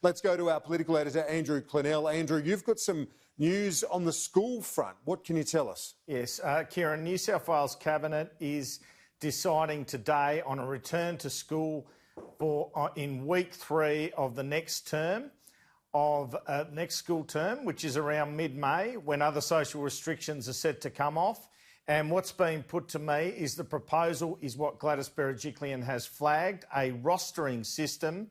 Let's go to our political editor, Andrew Clennell. Andrew, you've got some news on the school front. What can you tell us? Yes, Kieran, New South Wales Cabinet is deciding today on a return to school in week 3 of the next term, next school term, which is around mid-May, when other social restrictions are set to come off. And what's being put to me is the proposal is what Gladys Berejiklian has flagged, a rostering system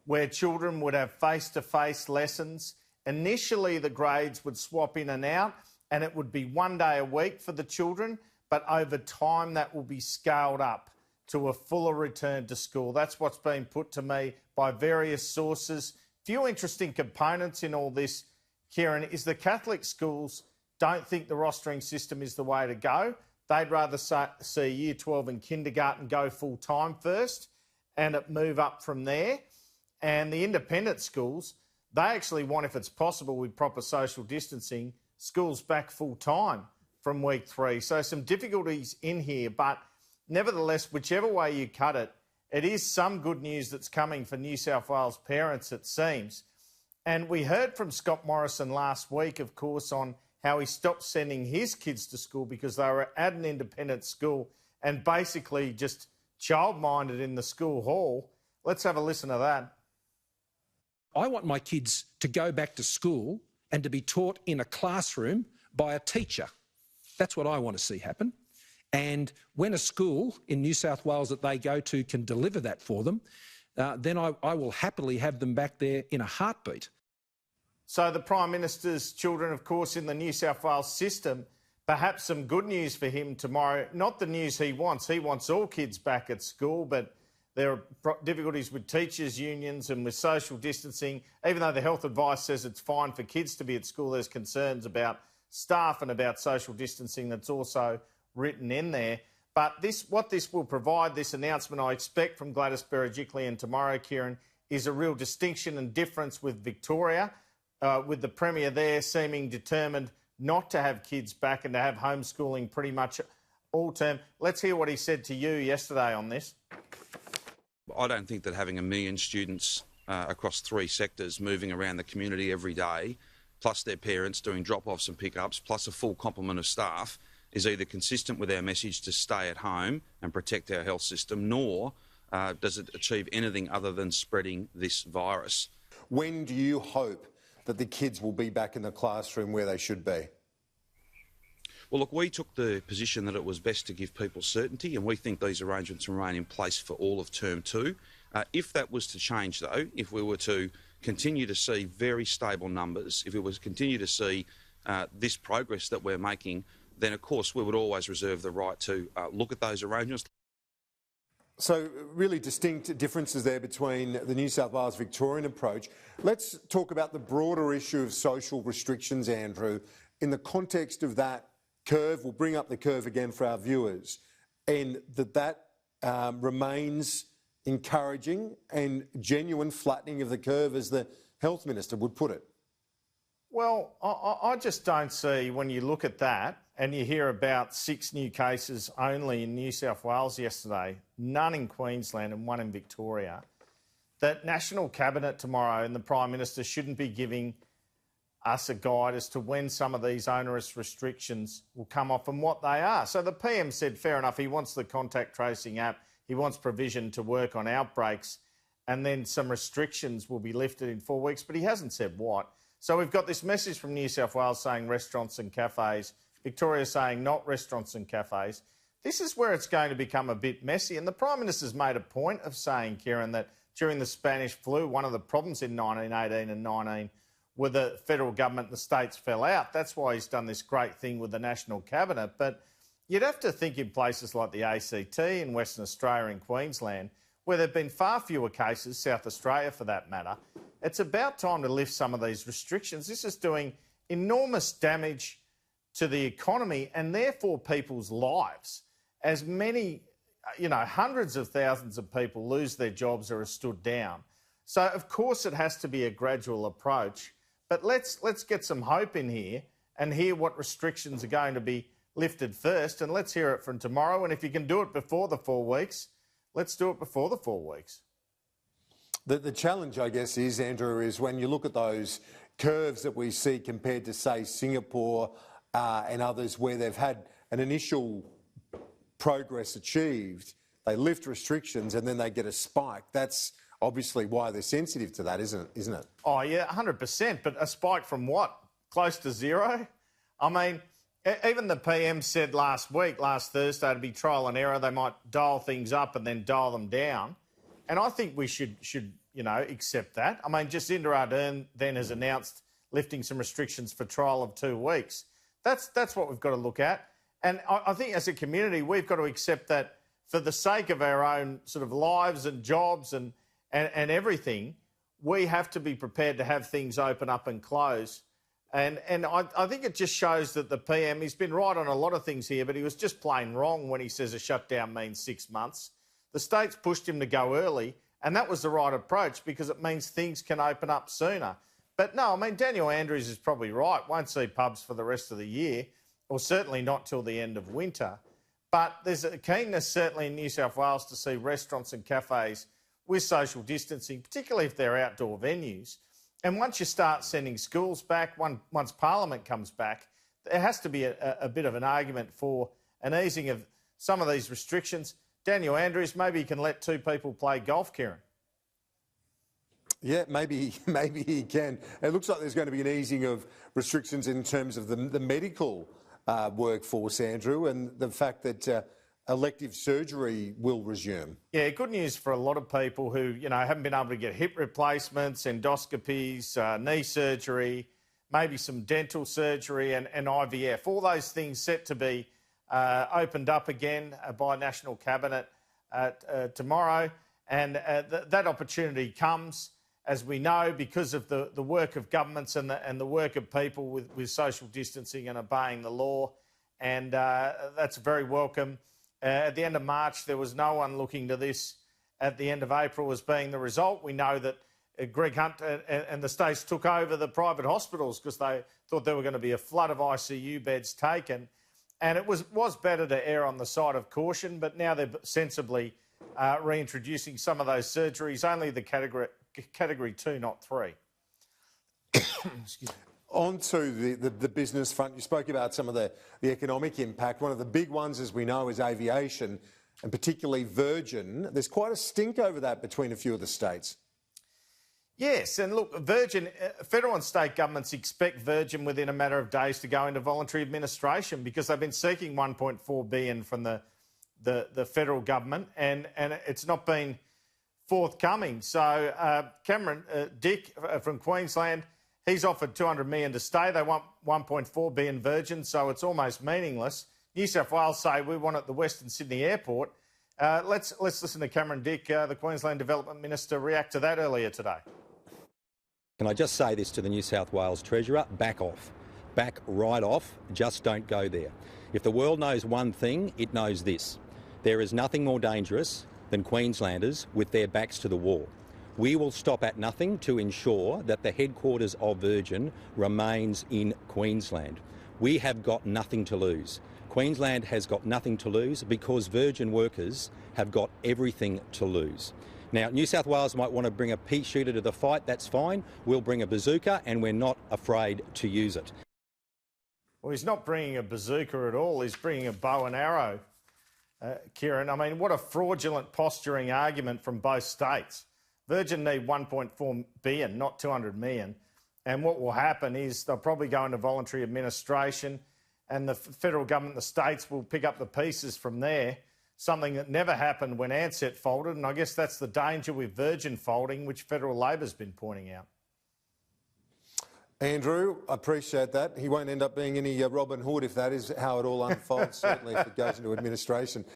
where children would have face-to-face lessons. Initially, the grades would swap in and out, and it would be 1 day a week for the children, but over time that will be scaled up to a fuller return to school. That's what's been put to me by various sources. Few interesting components in all this, Kieran, is the Catholic schools don't think the rostering system is the way to go. They'd rather see Year 12 and kindergarten go full-time first and it move up from there. And the independent schools, they actually want, if it's possible with proper social distancing, schools back full-time from week 3. So some difficulties in here, but nevertheless, whichever way you cut it, it is some good news that's coming for New South Wales parents, it seems. And we heard from Scott Morrison last week, of course, on how he stopped sending his kids to school because they were at an independent school and basically just child-minded in the school hall. Let's have a listen to that. I want my kids to go back to school and to be taught in a classroom by a teacher. That's what I want to see happen. And when a school in New South Wales that they go to can deliver that for them, then I will happily have them back there in a heartbeat. So the Prime Minister's children, of course, in the New South Wales system, perhaps some good news for him tomorrow. Not the news he wants. He wants all kids back at school, but there are difficulties with teachers' unions and with social distancing. Even though the health advice says it's fine for kids to be at school, there's concerns about staff and about social distancing that's also written in there. But what this will provide, this announcement I expect from Gladys Berejiklian tomorrow, Kieran, is a real distinction and difference with Victoria, with the Premier there seeming determined not to have kids back and to have homeschooling pretty much all term. Let's hear what he said to you yesterday on this. I don't think that having 1 million students across 3 sectors moving around the community every day, plus their parents doing drop-offs and pick-ups, plus a full complement of staff, is either consistent with our message to stay at home and protect our health system, nor does it achieve anything other than spreading this virus. When do you hope that the kids will be back in the classroom where they should be? Well, look, we took the position that it was best to give people certainty, and we think these arrangements remain in place for all of Term 2. If that was to change, though, if we were to continue to see very stable numbers, if we were to continue to see this progress that we're making, then, of course, we would always reserve the right to look at those arrangements. So really distinct differences there between the New South Wales Victorian approach. Let's talk about the broader issue of social restrictions, Andrew, in the context of that curve. We'll bring up the curve again for our viewers, and that remains encouraging and genuine flattening of the curve, as the Health Minister would put it. Well, I just don't see, when you look at that and you hear about 6 new cases only in New South Wales yesterday, none in Queensland and 1 in Victoria, that National Cabinet tomorrow and the Prime Minister shouldn't be giving us a guide as to when some of these onerous restrictions will come off and what they are. So the PM said, fair enough, he wants the contact tracing app, he wants provision to work on outbreaks, and then some restrictions will be lifted in 4 weeks, but he hasn't said what. So we've got this message from New South Wales saying restaurants and cafes, Victoria saying not restaurants and cafes. This is where it's going to become a bit messy. And the Prime Minister's made a point of saying, Kieran, that during the Spanish flu, one of the problems in 1918 and 19 were the federal government and the states fell out. That's why he's done this great thing with the National Cabinet. But you'd have to think in places like the ACT, in Western Australia and Queensland, where there have been far fewer cases, South Australia for that matter, it's about time to lift some of these restrictions. This is doing enormous damage to the economy and therefore people's lives. As many, hundreds of thousands of people lose their jobs or are stood down. So, of course, it has to be a gradual approach. But let's get some hope in here and hear what restrictions are going to be lifted first. And let's hear it from tomorrow. And if you can do it before the 4 weeks, let's do it before the 4 weeks. The challenge, I guess, is, Andrew, is when you look at those curves that we see compared to, say, Singapore and others where they've had an initial progress achieved, they lift restrictions and then they get a spike. That's obviously why they're sensitive to that, isn't it? Oh, yeah, 100%. But a spike from what? Close to zero? I mean, even the PM said last Thursday, to be trial and error. They might dial things up and then dial them down. And I think we should accept that. I mean, Jacinda Ardern then has announced lifting some restrictions for trial of 2 weeks. That's what we've got to look at. And I think as a community, we've got to accept that for the sake of our own sort of lives and jobs and everything, we have to be prepared to have things open up and close. And I think it just shows that the PM, he's been right on a lot of things here, but he was just plain wrong when he says a shutdown means 6 months. The states pushed him to go early, and that was the right approach because it means things can open up sooner. But no, I mean, Daniel Andrews is probably right. Won't see pubs for the rest of the year, or certainly not till the end of winter. But there's a keenness certainly in New South Wales to see restaurants and cafes with social distancing, particularly if they're outdoor venues. And once you start sending schools back, once Parliament comes back, there has to be a bit of an argument for an easing of some of these restrictions. Daniel Andrews, maybe he can let 2 people play golf, Kieran. Yeah, maybe he can. It looks like there's going to be an easing of restrictions in terms of the medical workforce, Andrew, and the fact that elective surgery will resume. Yeah, good news for a lot of people who, haven't been able to get hip replacements, endoscopies, knee surgery, maybe some dental surgery and IVF. All those things set to be opened up again by National Cabinet tomorrow. And that opportunity comes, as we know, because of the work of governments and the work of people with social distancing and obeying the law. And that's very welcome. At the end of March, there was no one looking to this at the end of April as being the result. We know that Greg Hunt and the states took over the private hospitals because they thought there were going to be a flood of ICU beds taken. And it was better to err on the side of caution, but now they're sensibly reintroducing some of those surgeries, only the category 2, not 3. Excuse me. On to the business front, you spoke about some of the economic impact. One of the big ones, as we know, is aviation, and particularly Virgin. There's quite a stink over that between a few of the states. Yes, and look, Virgin, federal and state governments expect Virgin within a matter of days to go into voluntary administration because they've been seeking $1.4 billion from the federal government, and it's not been forthcoming. So Cameron Dick from Queensland, he's offered $200 million to stay. They want $1.4 billion Virgin, so it's almost meaningless. New South Wales say we want it at the Western Sydney Airport. Let's listen to Cameron Dick, the Queensland Development Minister, react to that earlier today. Can I just say this to the New South Wales Treasurer? Back off. Back right off. Just don't go there. If the world knows one thing, it knows this. There is nothing more dangerous than Queenslanders with their backs to the wall. We will stop at nothing to ensure that the headquarters of Virgin remains in Queensland. We have got nothing to lose. Queensland has got nothing to lose because Virgin workers have got everything to lose. Now, New South Wales might want to bring a pea shooter to the fight. That's fine. We'll bring a bazooka and we're not afraid to use it. Well, he's not bringing a bazooka at all. He's bringing a bow and arrow, Kieran. I mean, what a fraudulent posturing argument from both states. Virgin need $1.4 billion, not $200 million. And what will happen is they'll probably go into voluntary administration and the federal government, the states, will pick up the pieces from there, something that never happened when Ansett folded. And I guess that's the danger with Virgin folding, which federal Labor's been pointing out. Andrew, I appreciate that. He won't end up being any Robin Hood if that is how it all unfolds, certainly if it goes into administration.